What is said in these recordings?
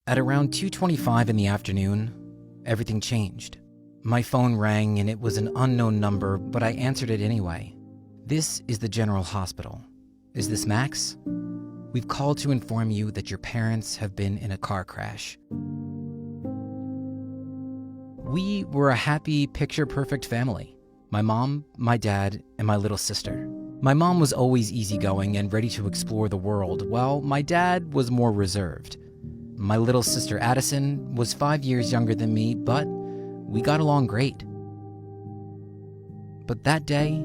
At around 2:25 in the afternoon, everything changed. My phone rang and it was an unknown number, but I answered it anyway. This is the General Hospital. Is this Max? We've called to inform you that your parents have been in a car crash. We were a happy, picture-perfect family. My mom, my dad, and my little sister. My mom was always easygoing and ready to explore the world, while my dad was more reserved. My little sister Addison was 5 years younger than me, but we got along great. But that day,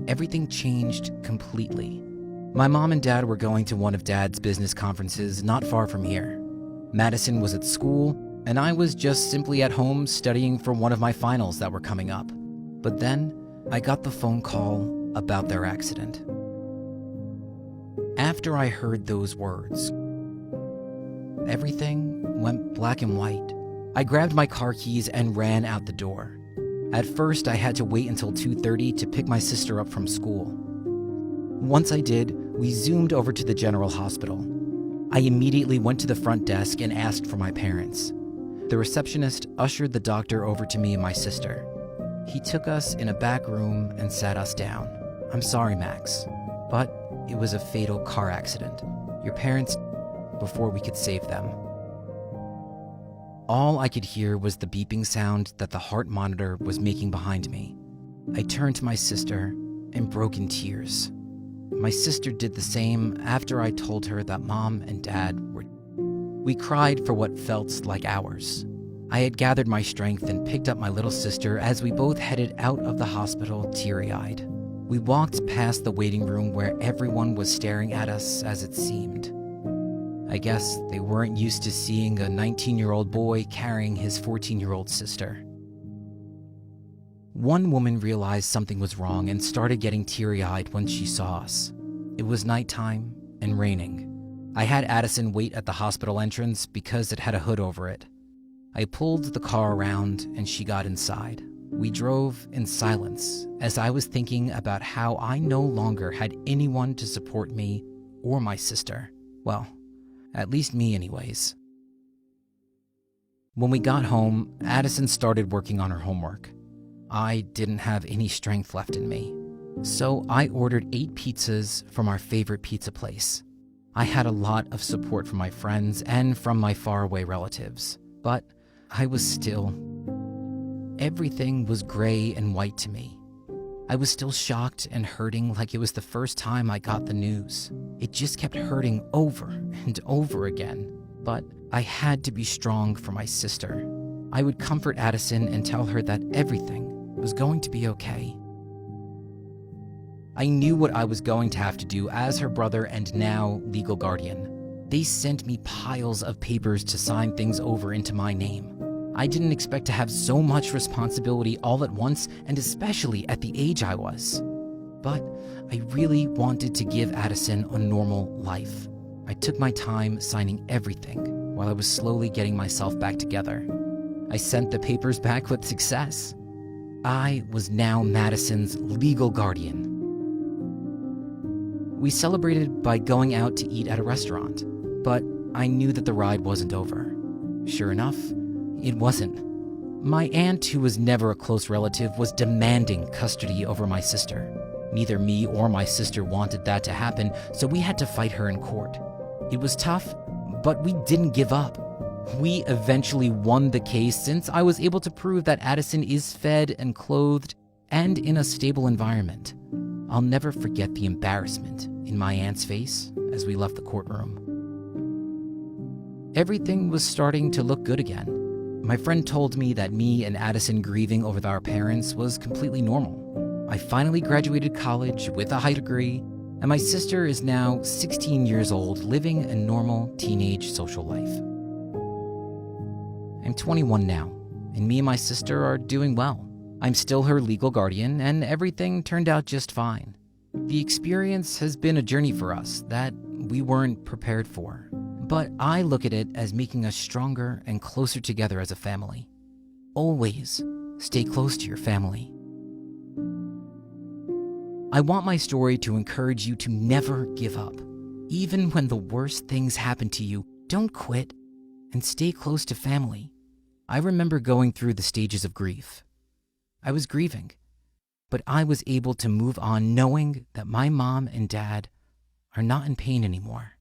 everything changed completely. My mom and dad were going to one of dad's business conferences not far from here. Madison was at school, and I was just simply at home studying for one of my finals that were coming up. But then, I got the phone call about their accident. After I heard those words, everything went black and white. I grabbed my car keys and ran out the door. At first, I had to wait until 2:30 to pick my sister up from school. Once I did, we zoomed over to the General Hospital. I immediately went to the front desk and asked for my parents. The receptionist ushered the doctor over to me and my sister. He took us in a back room and sat us down. I'm sorry, Max, but it was a fatal car accident. Your parents, before we could save them. All I could hear was the beeping sound that the heart monitor was making behind me. I turned to my sister and broke in tears. My sister did the same after I told her that Mom and Dad were. We cried for what felt like hours. I had gathered my strength and picked up my little sister as we both headed out of the hospital teary-eyed. We walked past the waiting room where everyone was staring at us as it seemed. I guess they weren't used to seeing a 19-year-old boy carrying his 14-year-old sister. One woman realized something was wrong and started getting teary-eyed when she saw us. It was nighttime and raining. I had Addison wait at the hospital entrance because it had a hood over it. I pulled the car around and she got inside. We drove in silence as I was thinking about how I no longer had anyone to support me or my sister. Well, at least me anyways. When we got home, Addison started working on her homework. I didn't have any strength left in me, so I ordered 8 pizzas from our favorite pizza place. I had a lot of support from my friends and from my faraway relatives, but I was still... Everything was gray and white to me. I was still shocked and hurting like it was the first time I got the news. It just kept hurting over and over again, but I had to be strong for my sister. I would comfort Addison and tell her that everything was going to be okay. I knew what I was going to have to do as her brother and now legal guardian. They sent me piles of papers to sign things over into my name. I didn't expect to have so much responsibility all at once, and especially at the age I was. But I really wanted to give Addison a normal life. I took my time signing everything while I was slowly getting myself back together. I sent the papers back with success. I was now Madison's legal guardian. We celebrated by going out to eat at a restaurant, but I knew that the ride wasn't over. Sure enough, it wasn't. My aunt, who was never a close relative, was demanding custody over my sister. Neither me or my sister wanted that to happen, so we had to fight her in court. It was tough, but we didn't give up. We eventually won the case since I was able to prove that Addison is fed and clothed and in a stable environment. I'll never forget the embarrassment in my aunt's face as we left the courtroom. Everything was starting to look good again. My friend told me that me and Addison grieving over our parents was completely normal. I finally graduated college with a high degree, and my sister is now 16 years old, living a normal teenage social life. I'm 21 now, and me and my sister are doing well. I'm still her legal guardian, and everything turned out just fine. The experience has been a journey for us that we weren't prepared for. But I look at it as making us stronger and closer together as a family. Always stay close to your family. I want my story to encourage you to never give up. Even when the worst things happen to you, don't quit and stay close to family. I remember going through the stages of grief. I was grieving, but I was able to move on knowing that my mom and dad are not in pain anymore.